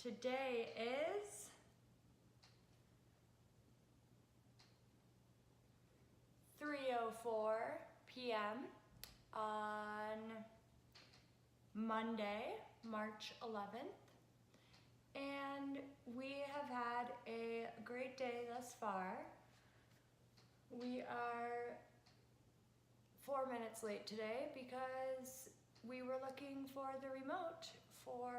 Today is (3:04 p.m. on Monday, March 11th, and we have had a great day thus far. We are 4 minutes late today because we were looking for the remote for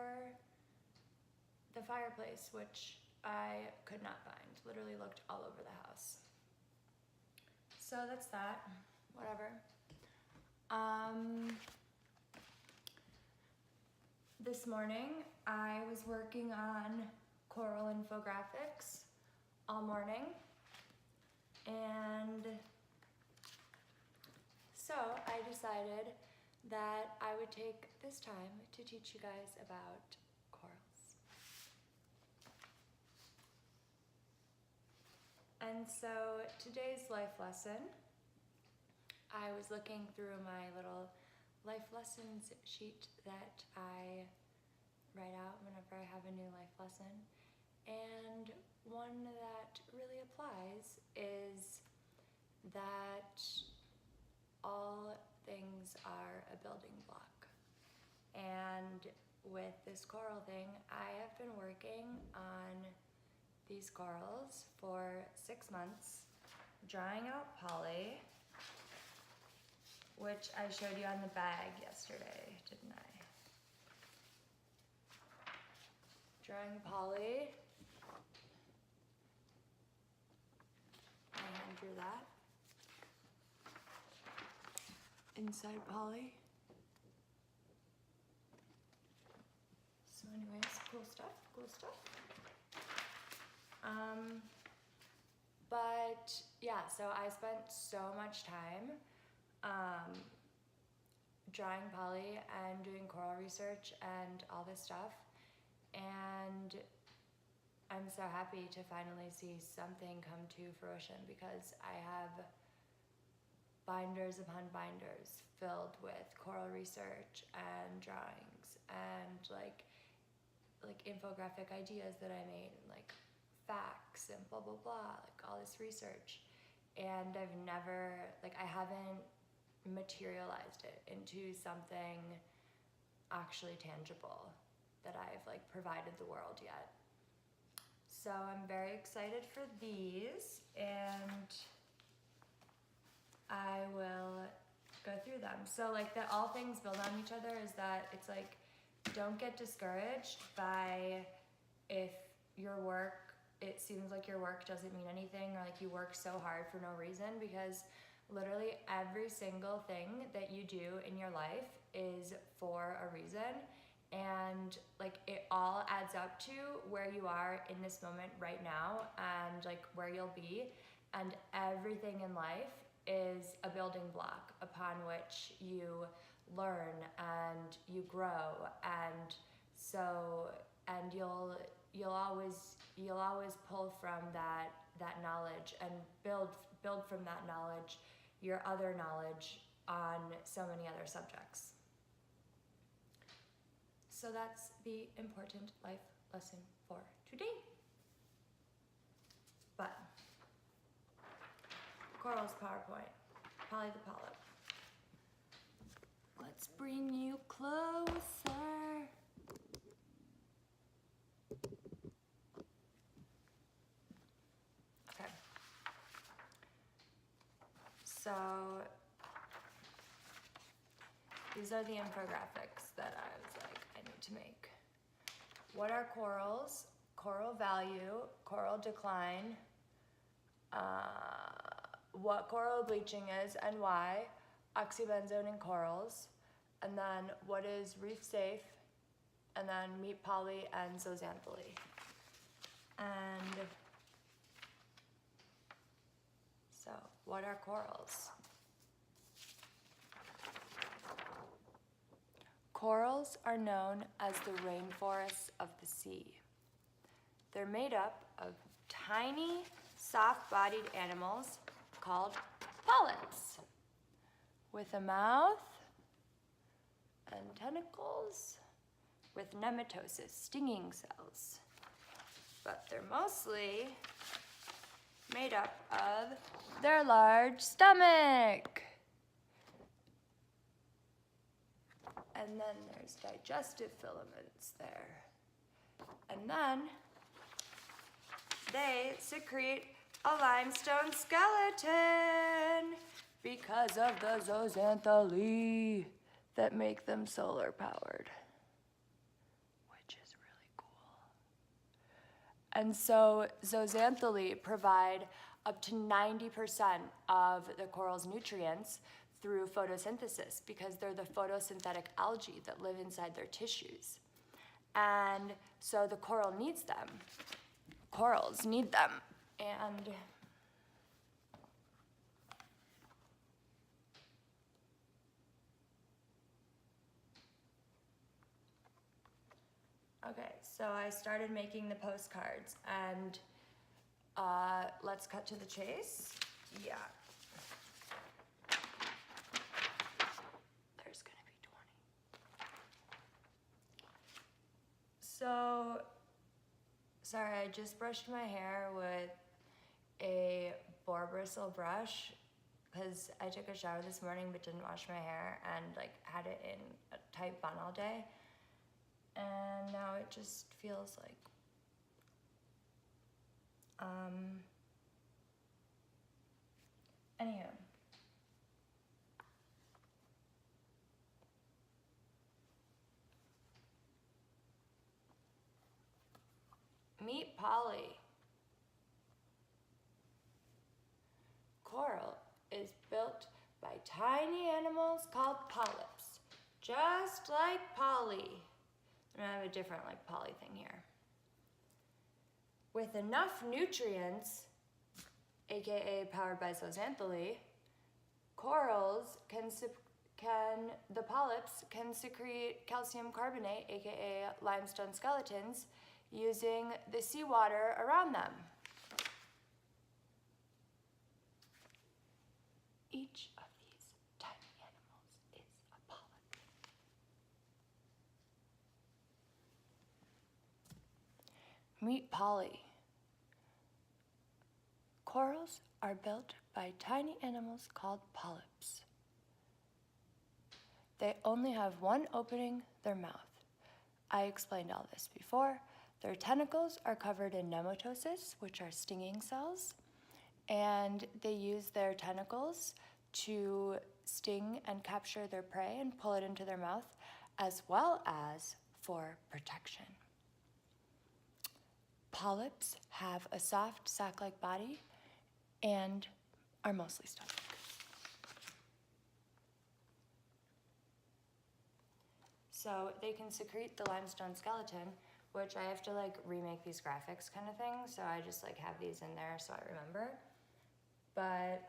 the fireplace, which I could not find. Literally looked all over the house. So that's that, whatever. This morning I was working on coral infographics all morning, and so I decided that I would take this time to teach you guys about corals. And so today's life lesson, I was looking through my little life lessons sheet that I write out whenever I have a new life lesson, and one that really applies is that all things are a building block. And with this coral thing, I have been working on these corals for 6 months, drying out poly, which I showed you on the bag yesterday, didn't I? Drying poly. I hand drew that. Inside poly. So anyways, cool stuff, cool stuff. But yeah, so I spent so much time drawing poly and doing coral research and all this stuff, and I'm so happy to finally see something come to fruition, because I have binders upon binders filled with coral research and drawings and like infographic ideas that I made, and like facts and blah blah blah, like all this research, and I haven't materialized it into something actually tangible that I've like provided the world yet. So I'm very excited for these, and I will go through them. So like that all things build on each other is that it's like, don't get discouraged by if your work, it seems like your work doesn't mean anything, or like you work so hard for no reason, because literally every single thing that you do in your life is for a reason, and like it all adds up to where you are in this moment right now and like where you'll be, and everything in life is a building block upon which you learn and you grow, and so you'll always pull from that knowledge and build from that knowledge your other knowledge on so many other subjects. So that's the important life lesson for today. But Corals PowerPoint, Polly the Polyp. Let's bring you closer. Okay. So these are the infographics that I was like, I need to make. What are corals? Coral value, coral decline, what coral bleaching is and why, oxybenzone in corals, and then what is reef safe, and then meat poly and zooxanthellae. And so what are corals? Corals are known as the rainforests of the sea. They're made up of tiny, soft-bodied animals called polyps, with a mouth and tentacles with nematosis, stinging cells. But they're mostly made up of their large stomach. And then there's digestive filaments there. And then they secrete a limestone skeleton because of the zooxanthellae that make them solar powered, which is really cool. And so zooxanthellae provide up to 90% of the coral's nutrients through photosynthesis because they're the photosynthetic algae that live inside their tissues. And so the coral needs them. Corals need them. And okay, so I started making the postcards, and let's cut to the chase. Yeah. There's gonna be 20. So, sorry, I just brushed my hair with a boar bristle brush because I took a shower this morning but didn't wash my hair and like had it in a tight bun all day. And now it just feels like anywho. Meet Polly. Coral is built by tiny animals called polyps, just like Polly. And I have a different like Polly thing here. With enough nutrients, aka powered by zooxanthellae, the polyps can secrete calcium carbonate, aka limestone skeletons, using the seawater around them. Each of these tiny animals is a polyp. Meet Polly. Corals are built by tiny animals called polyps. They only have one opening, their mouth. I explained all this before. Their tentacles are covered in nematosis, which are stinging cells, and they use their tentacles to sting and capture their prey and pull it into their mouth, as well as for protection. Polyps have a soft sac-like body and are mostly stomach. So they can secrete the limestone skeleton, which I have to like remake these graphics kind of thing, so I just like have these in there so I remember. But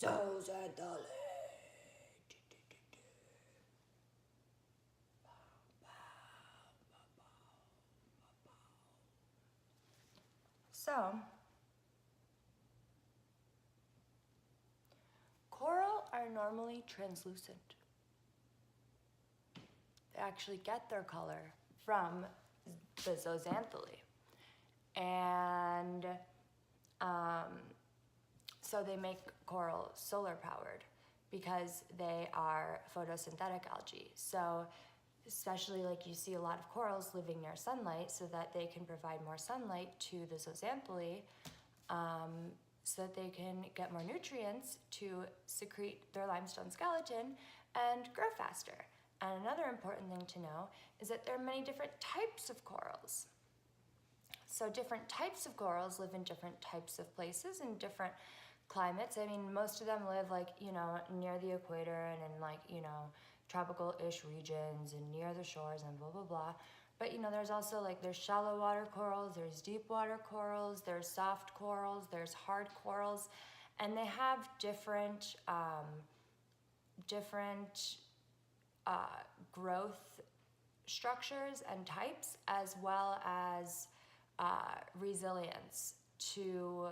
zooxanthellae. So coral are normally translucent. They actually get their color from the zooxanthellae. And so they make coral solar powered because they are photosynthetic algae. So especially like you see a lot of corals living near sunlight so that they can provide more sunlight to the zooxanthellae so that they can get more nutrients to secrete their limestone skeleton and grow faster. And another important thing to know is that there are many different types of corals. So different types of corals live in different types of places and different climates. I mean, most of them live like, you know, near the equator and in like, you know, tropical-ish regions and near the shores and blah, blah, blah. But, you know, there's also like, there's shallow water corals, there's deep water corals, there's soft corals, there's hard corals, and they have different growth structures and types, as well as resilience to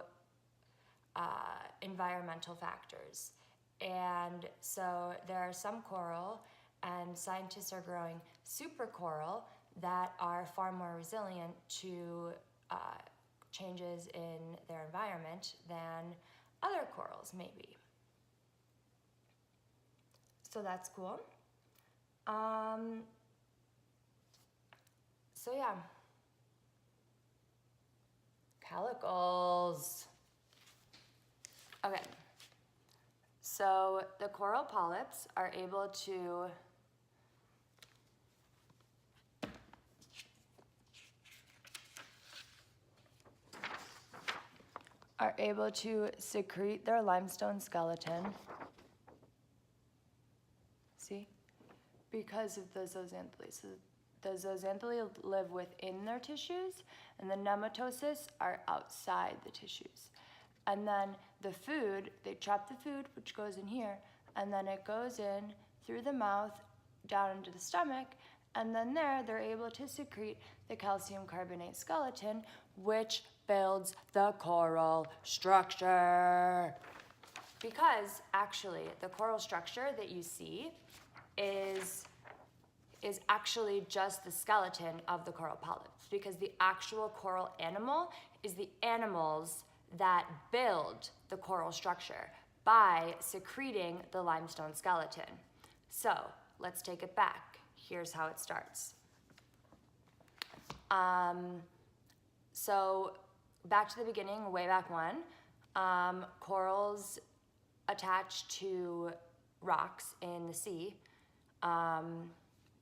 environmental factors. And so there are some coral and scientists are growing super coral that are far more resilient to changes in their environment than other corals maybe. So that's cool. So yeah, calicles. Okay, so the coral polyps are able to secrete their limestone skeleton. See? Because of the zooxanthellae. So the zooxanthellae live within their tissues, and the nematocysts are outside the tissues. And then the food, they trap the food, which goes in here, and then it goes in through the mouth, down into the stomach, and then there they're able to secrete the calcium carbonate skeleton, which builds the coral structure. Because actually the coral structure that you see is actually just the skeleton of the coral polyps, because the actual coral animal is the animals that build the coral structure by secreting the limestone skeleton. So let's take it back. Here's how it starts. So back to the beginning, way back when, corals attach to rocks in the sea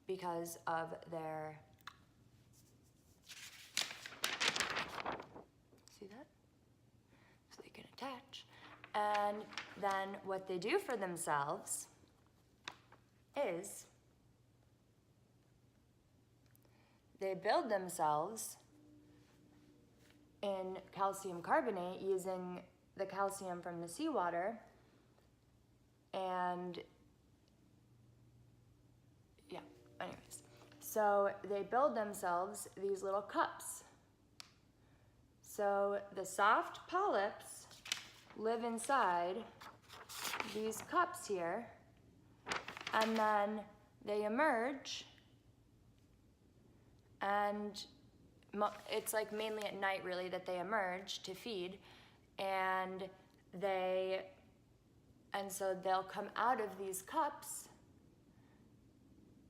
because of their, see that? So they can attach. And then what they do for themselves is they build themselves in calcium carbonate using the calcium from the seawater, and yeah, anyways. So they build themselves these little cups. So the soft polyps live inside these cups here, and then they emerge, and it's like mainly at night really that they emerge to feed, and so they'll come out of these cups,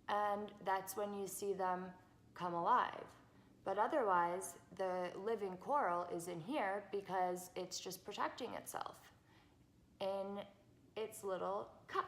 and that's when you see them come alive. But otherwise, the living coral is in here because it's just protecting itself in its little cup.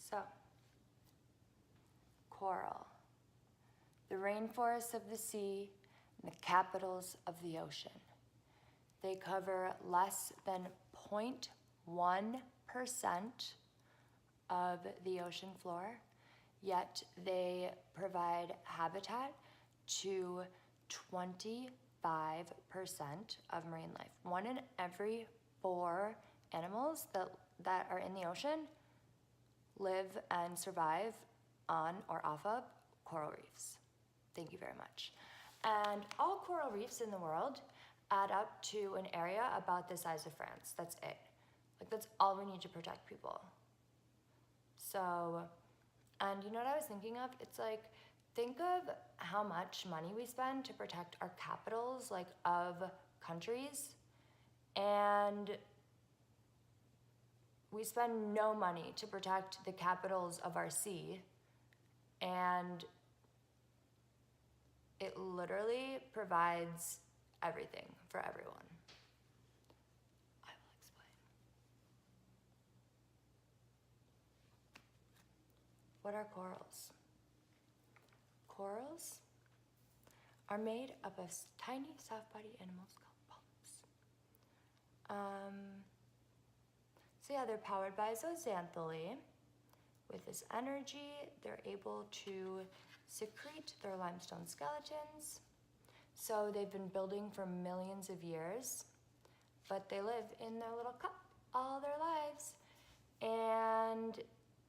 So, coral, the rainforests of the sea, and the capitals of the ocean. They cover less than 0.1% of the ocean floor, yet they provide habitat to 25% of marine life. 1 in every 4 animals that are in the ocean live and survive on or off of coral reefs. Thank you very much. And all coral reefs in the world add up to an area about the size of France. That's it. Like, that's all we need to protect people. So, and you know what I was thinking of? It's like, think of how much money we spend to protect our capitals, like, of countries, and we spend no money to protect the capitals of our sea, and it literally provides everything for everyone. I will explain. What are corals? Corals are made up of tiny soft-bodied animals called polyps. So yeah, they're powered by zooxanthellae, With this energy, they're able to secrete their limestone skeletons. So they've been building for millions of years, but they live in their little cup all their lives. And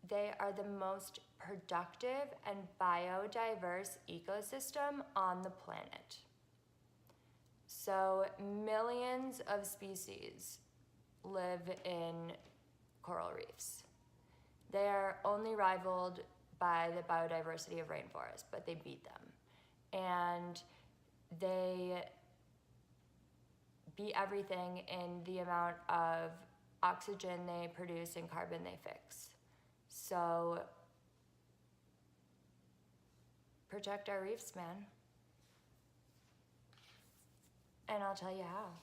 they are the most productive and biodiverse ecosystem on the planet. So millions of species live in coral reefs. They are only rivaled by the biodiversity of rainforest, but they beat them. And they beat everything in the amount of oxygen they produce and carbon they fix. So protect our reefs, man. And I'll tell you how.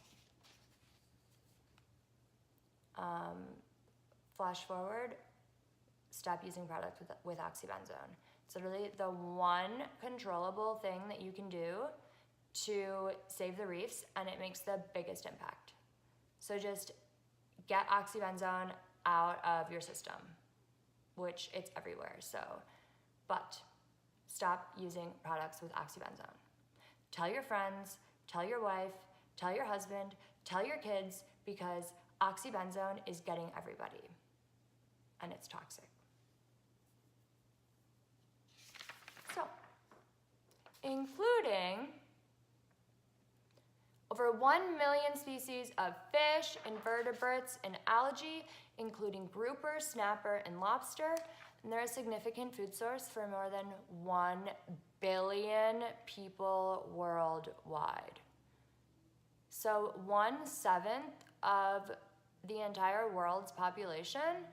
Flash forward, stop using products with oxybenzone. It's literally the one controllable thing that you can do to save the reefs, and it makes the biggest impact. So just get oxybenzone out of your system, which it's everywhere. But stop using products with oxybenzone. Tell your friends, tell your wife, tell your husband, tell your kids, because oxybenzone is getting everybody, and it's toxic. So, including over 1 million species of fish, invertebrates, and algae, including grouper, snapper, and lobster. And they're a significant food source for more than 1 billion people worldwide. So 1/7 of the entire world's population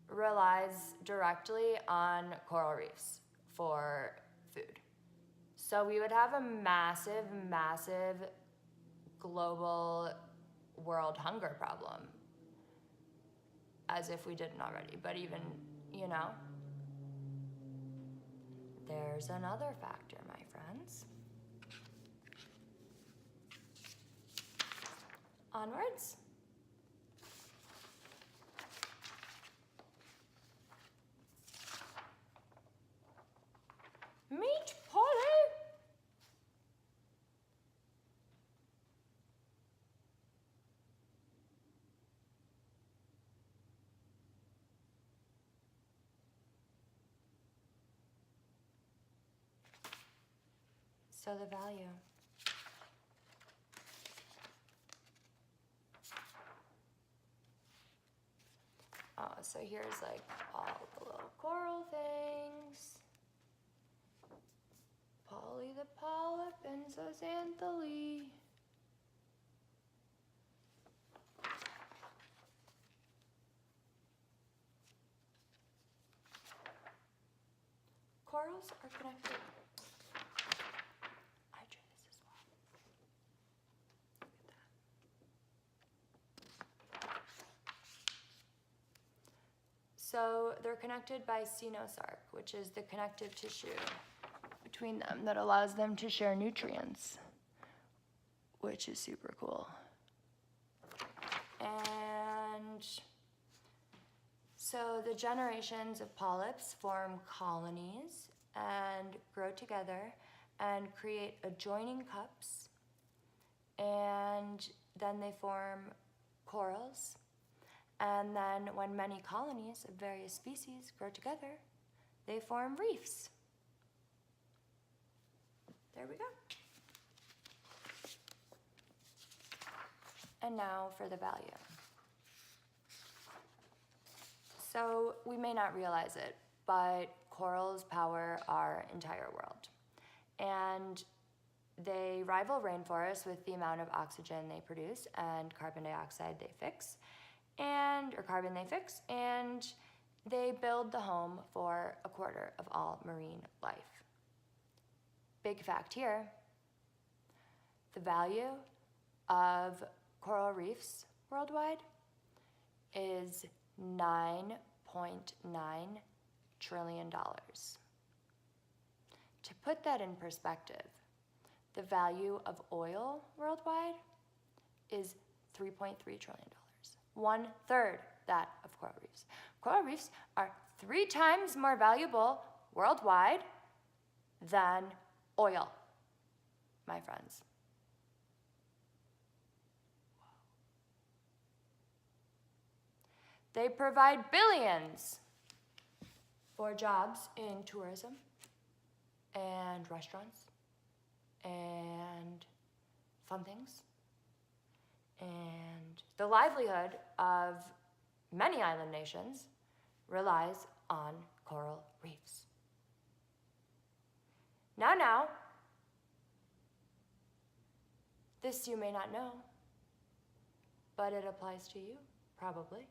relies directly on coral reefs for food. So we would have a massive, massive global world hunger problem, as if we didn't already. But even, there's another factor, my friends. Onwards. Meet Polly. So the value. Oh, so here's like all the little coral things. Polly the polyp and zooxanthellae. Corals are connected. I drew this as well. Look at that. So they're connected by sinosarc, which is the connective tissue between them that allows them to share nutrients, which is super cool. And so the generations of polyps form colonies and grow together and create adjoining cups, and then they form corals. And then when many colonies of various species grow together, they form reefs. There we go. And now for the value. So we may not realize it, but corals power our entire world. And they rival rainforests with the amount of oxygen they produce and carbon dioxide they fix, and they build the home for 1/4 of all marine life. Big fact here, the value of coral reefs worldwide is $9.9 trillion. To put that in perspective, the value of oil worldwide is $3.3 trillion. 1/3 that of coral reefs. Coral reefs are 3 times more valuable worldwide than oil, my friends. They provide billions for jobs in tourism and restaurants and fun things. And the livelihood of many island nations relies on coral reefs. Now, this you may not know, but it applies to you, probably.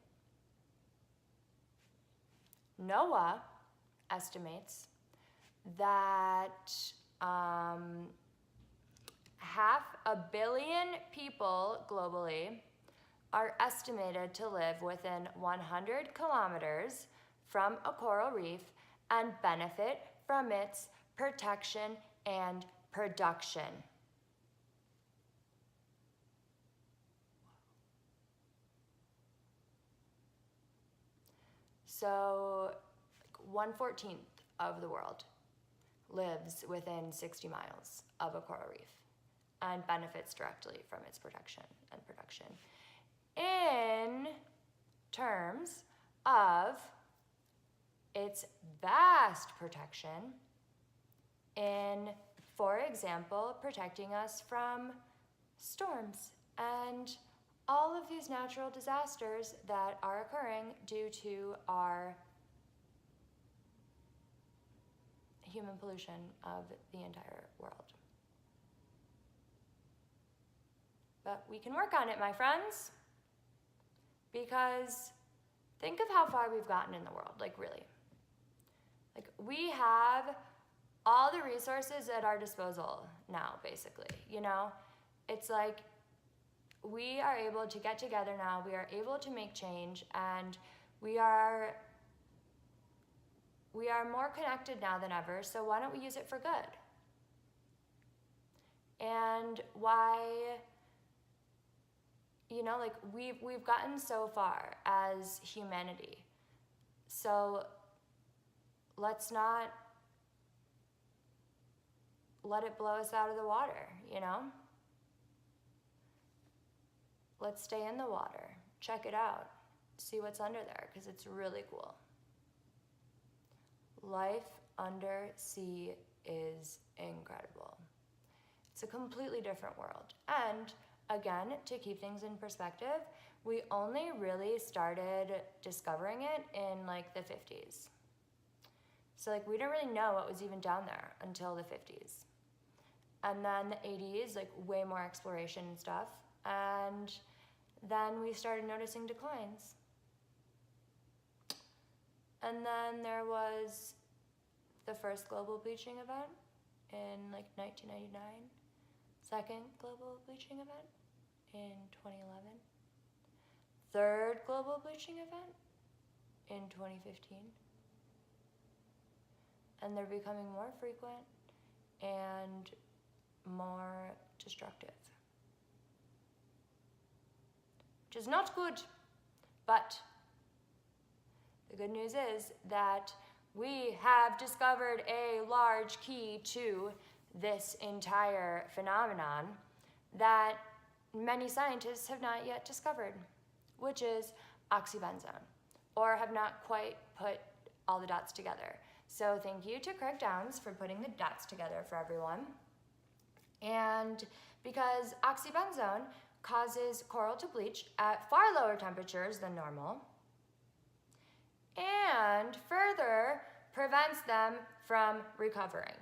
NOAA estimates that 500 million people globally are estimated to live within 100 kilometers from a coral reef and benefit from its protection and production. So 1/14 of the world lives within 60 miles of a coral reef and benefits directly from its protection and production. In terms of its vast protection in, for example, protecting us from storms and all of these natural disasters that are occurring due to our human pollution of the entire world. But we can work on it, my friends, because think of how far we've gotten in the world, like really. Like we have all the resources at our disposal now, basically, you know? It's like we are able to get together now, we are able to make change, and we are more connected now than ever, so why don't we use it for good? And why, you know, like we've gotten so far as humanity, so let's not let it blow us out of the water, you know? Let's stay in the water, check it out, see what's under there, because it's really cool. Life under sea is incredible. It's a completely different world. And again, to keep things in perspective, we only really started discovering it in like the 50s. So like we didn't really know what was even down there until the 50s. And then the 80s, like way more exploration and stuff. And then we started noticing declines. And then there was the first global bleaching event in like 1999, second global bleaching event in 2011, third global bleaching event in 2015, and they're becoming more frequent and more destructive, which is not good, but the good news is that we have discovered a large key to this entire phenomenon that many scientists have not yet discovered, which is oxybenzone, or have not quite put all the dots together. So thank you to Craig Downs for putting the dots together for everyone. And because oxybenzone causes coral to bleach at far lower temperatures than normal, and further prevents them from recovering.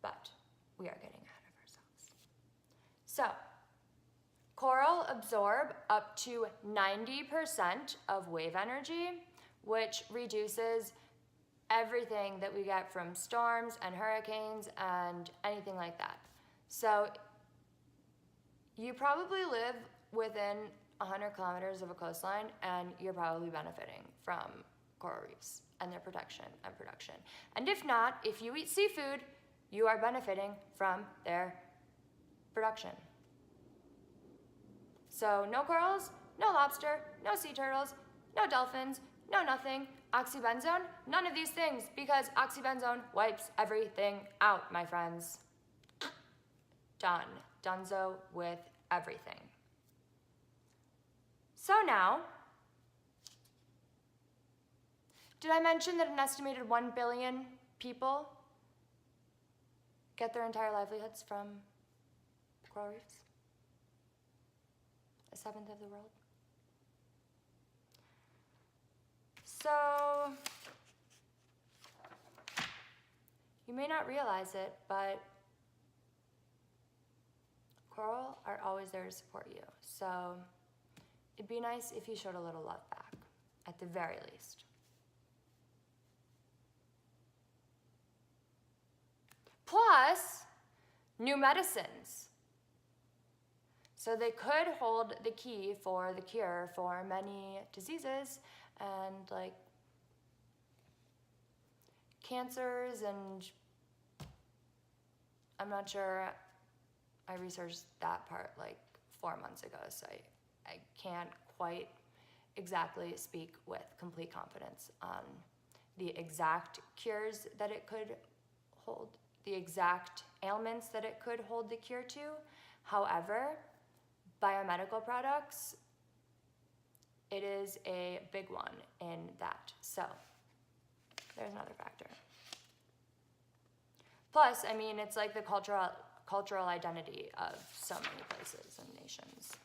But we are getting ahead of ourselves. So, coral absorb up to 90% of wave energy, which reduces everything that we get from storms and hurricanes and anything like that. So, you probably live within 100 kilometers of a coastline, and you're probably benefiting from coral reefs and their protection and production. And if not, if you eat seafood, you are benefiting from their production. So no corals, no lobster, no sea turtles, no dolphins, no nothing. Oxybenzone? None of these things, because oxybenzone wipes everything out, my friends. Done. Donezo with everything. So now, did I mention that an estimated 1 billion people get their entire livelihoods from coral reefs? A seventh of the world. So, you may not realize it, but coral are always there to support you. So, it'd be nice if you showed a little love back, at the very least. Plus, new medicines. So they could hold the key for the cure for many diseases and like cancers, and I'm not sure, I researched that part like 4 months ago, so I can't quite exactly speak with complete confidence on the exact cures that it could hold, the exact ailments that it could hold the cure to. However, biomedical products, it is a big one in that. So there's another factor. Plus, I mean, it's like the cultural identity of so many places and nations.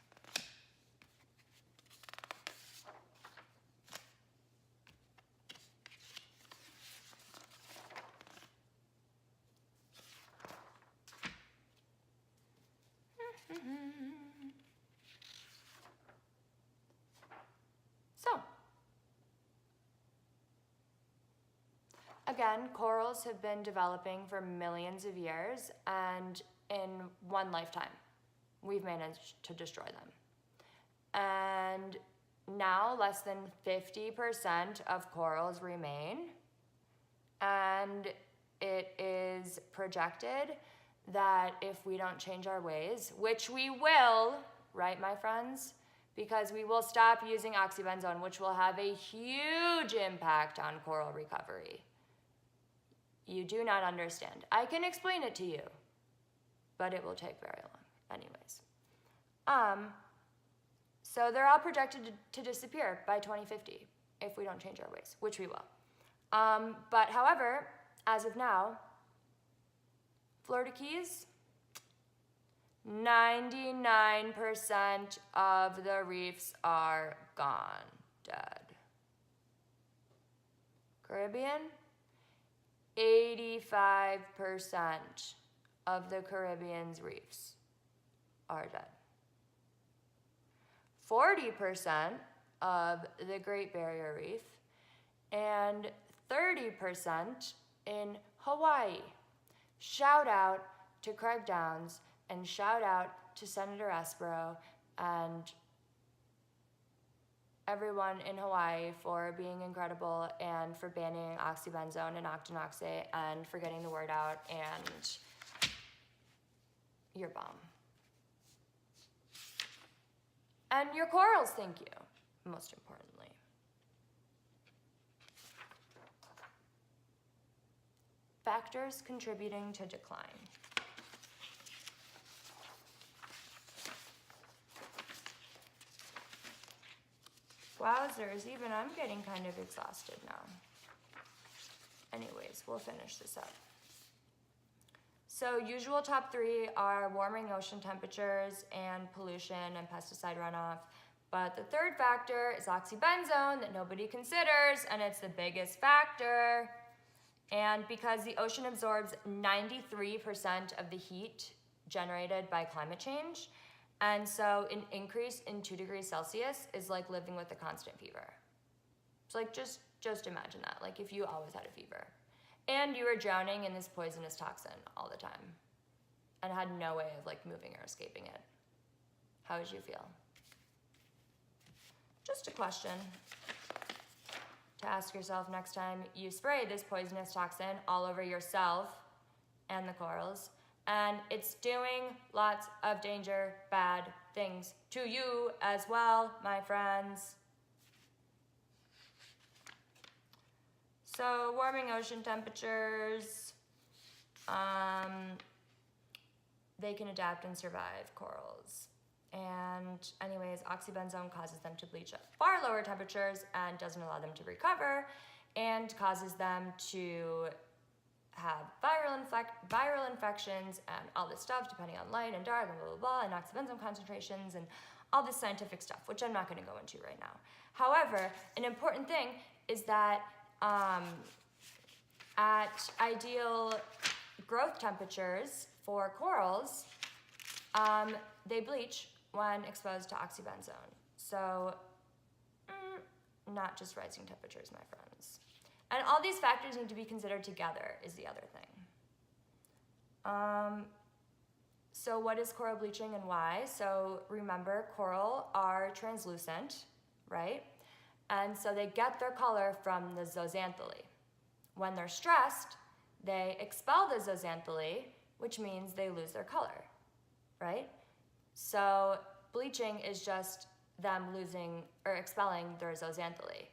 So, again, corals have been developing for millions of years, and in one lifetime, we've managed to destroy them. And now less than 50% of corals remain, and it is projected that if we don't change our ways, which we will, right, my friends? Because we will stop using oxybenzone, which will have a huge impact on coral recovery. You do not understand. I can explain it to you, but it will take very long. Anyways. So they're all projected to disappear by 2050 if we don't change our ways, which we will. But however, as of now, Florida Keys, 99% of the reefs are gone, dead. Caribbean, 85% of the Caribbean's reefs are dead. 40% of the Great Barrier Reef, and 30% in Hawaii. Shout out to Craig Downs, and shout out to Senator Espero and everyone in Hawaii for being incredible and for banning oxybenzone and octinoxate and for getting the word out, and your bomb. And your corals, thank you, most importantly. Factors contributing to decline. Wowzers, even I'm getting kind of exhausted now. Anyways, we'll finish this up. So usual top 3 are warming ocean temperatures and pollution and pesticide runoff. But the third factor is oxybenzone that nobody considers, and it's the biggest factor. And because the ocean absorbs 93% of the heat generated by climate change, and so an increase in 2 degrees Celsius is like living with a constant fever. It's like, just imagine that, like if you always had a fever. And you were drowning in this poisonous toxin all the time and had no way of like moving or escaping it. How would you feel? Just a question to ask yourself next time you spray this poisonous toxin all over yourself and the corals, and it's doing lots of danger, bad things to you as well, my friends. So warming ocean temperatures, they can adapt and survive corals. And anyways, oxybenzone causes them to bleach at far lower temperatures and doesn't allow them to recover, and causes them to have viral infections and all this stuff depending on light and dark and blah, blah, blah, and oxybenzone concentrations and all this scientific stuff, which I'm not going to go into right now. However, an important thing is that at ideal growth temperatures for corals, they bleach when exposed to oxybenzone. So, not just rising temperatures, my friends. And all these factors need to be considered together is the other thing. So what is coral bleaching and why? So remember, coral are translucent, right? And so they get their color from the zooxanthellae. When they're stressed, they expel the zooxanthellae, which means they lose their color, right? So bleaching is just them losing or expelling their zooxanthellae.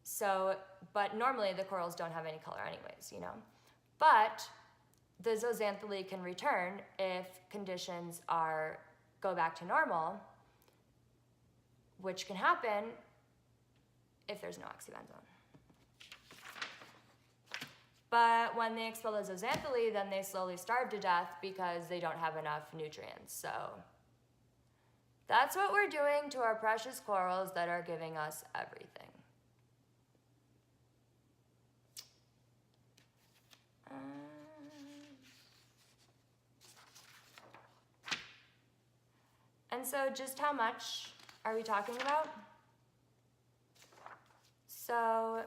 So, but normally the corals don't have any color anyways, you know? But the zooxanthellae can return if conditions go back to normal, which can happen if there's no oxybenzone. But when they expel the zooxanthellae, then they slowly starve to death because they don't have enough nutrients. So that's what we're doing to our precious corals that are giving us everything. And so just how much are we talking about? So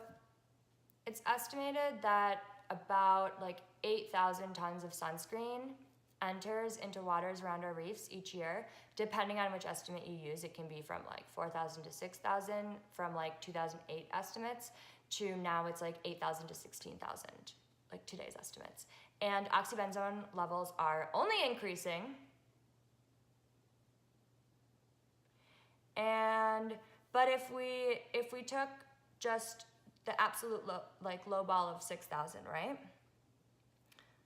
it's estimated that about like 8,000 tons of sunscreen enters into waters around our reefs each year. Depending on which estimate you use, it can be from like 4,000 to 6,000 from like 2008 estimates to now it's like 8,000 to 16,000, like today's estimates. And oxybenzone levels are only increasing. But if we took just the absolute low ball of 6,000, right?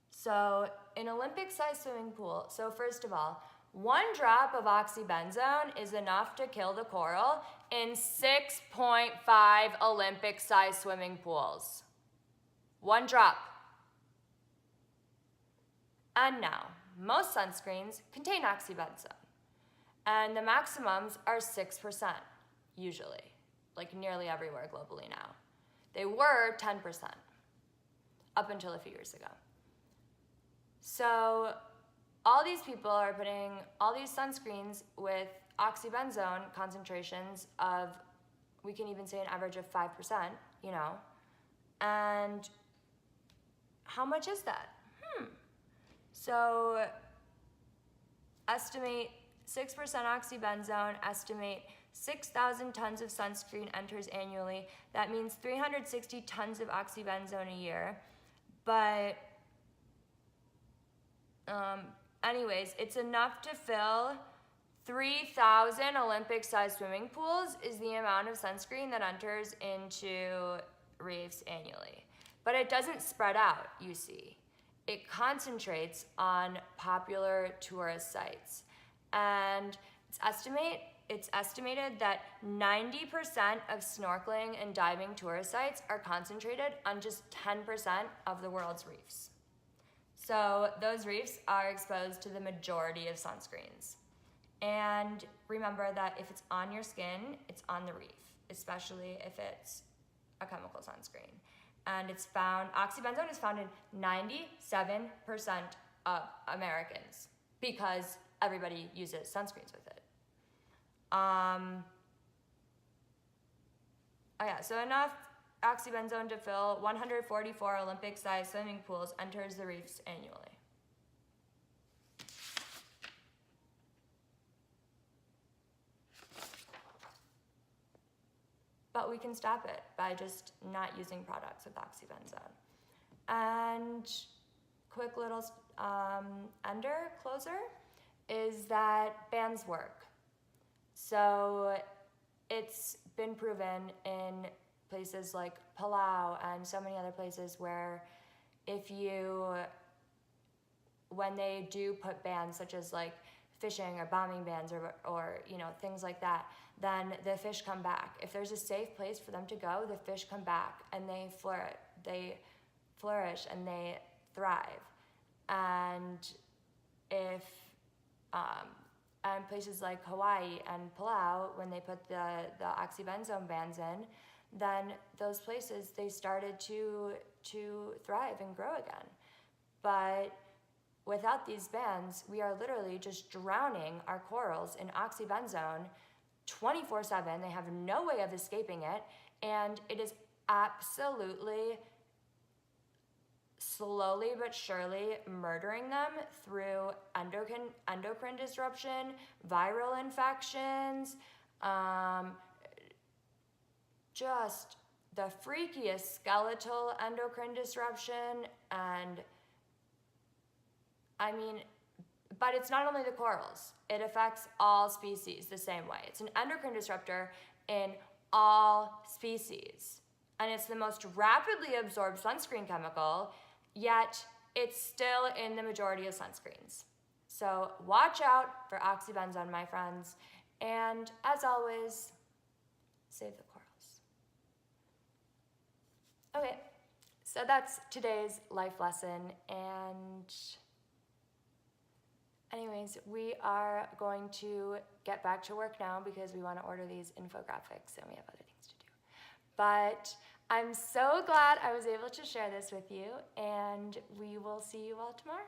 So an Olympic-sized swimming pool, so first of all, 1 drop of oxybenzone is enough to kill the coral in 6.5 Olympic-sized swimming pools. 1 drop. And now, most sunscreens contain oxybenzone, and the maximums are 6%, usually, like nearly everywhere globally now. They were 10% up until a few years ago. So all these people are putting all these sunscreens with oxybenzone concentrations of, we can even say an average of 5%, you know, and how much is that? So estimate 6% oxybenzone, estimate 6,000 tons of sunscreen enters annually. That means 360 tons of oxybenzone a year. But anyways, it's enough to fill 3,000 Olympic-sized swimming pools is the amount of sunscreen that enters into reefs annually. But it doesn't spread out, you see. It concentrates on popular tourist sites. And it's estimated that 90% of snorkeling and diving tourist sites are concentrated on just 10% of the world's reefs. So those reefs are exposed to the majority of sunscreens. And remember that if it's on your skin, it's on the reef, especially if it's a chemical sunscreen. And it's found, oxybenzone is found in 97% of Americans because everybody uses sunscreens with it. Oh yeah, so enough oxybenzone to fill 144 Olympic-sized swimming pools enters the reefs annually. But we can stop it by just not using products with oxybenzone. And quick little closer is that bans work. So it's been proven in places like Palau and so many other places where when they do put bans such as like fishing or bombing bans or you know, things like that, then the fish come back. If there's a safe place for them to go, the fish come back and they flourish and they thrive. And if and places like Hawaii and Palau, when they put the oxybenzone bans in, then those places, they started to thrive and grow again. But without these bans, we are literally just drowning our corals in oxybenzone 24/7. They have no way of escaping it, and it is absolutely slowly but surely murdering them through endocrine disruption, viral infections, just the freakiest skeletal endocrine disruption. And I mean, but it's not only the corals, it affects all species the same way. It's an endocrine disruptor in all species. And it's the most rapidly absorbed sunscreen chemical, yet it's still in the majority of sunscreens. So watch out for oxybenzone, my friends. And as always, save the corals. Okay, so that's today's life lesson. And anyways, we are going to get back to work now because we want to order these infographics and we have other things to do. But I'm so glad I was able to share this with you, and we will see you all tomorrow.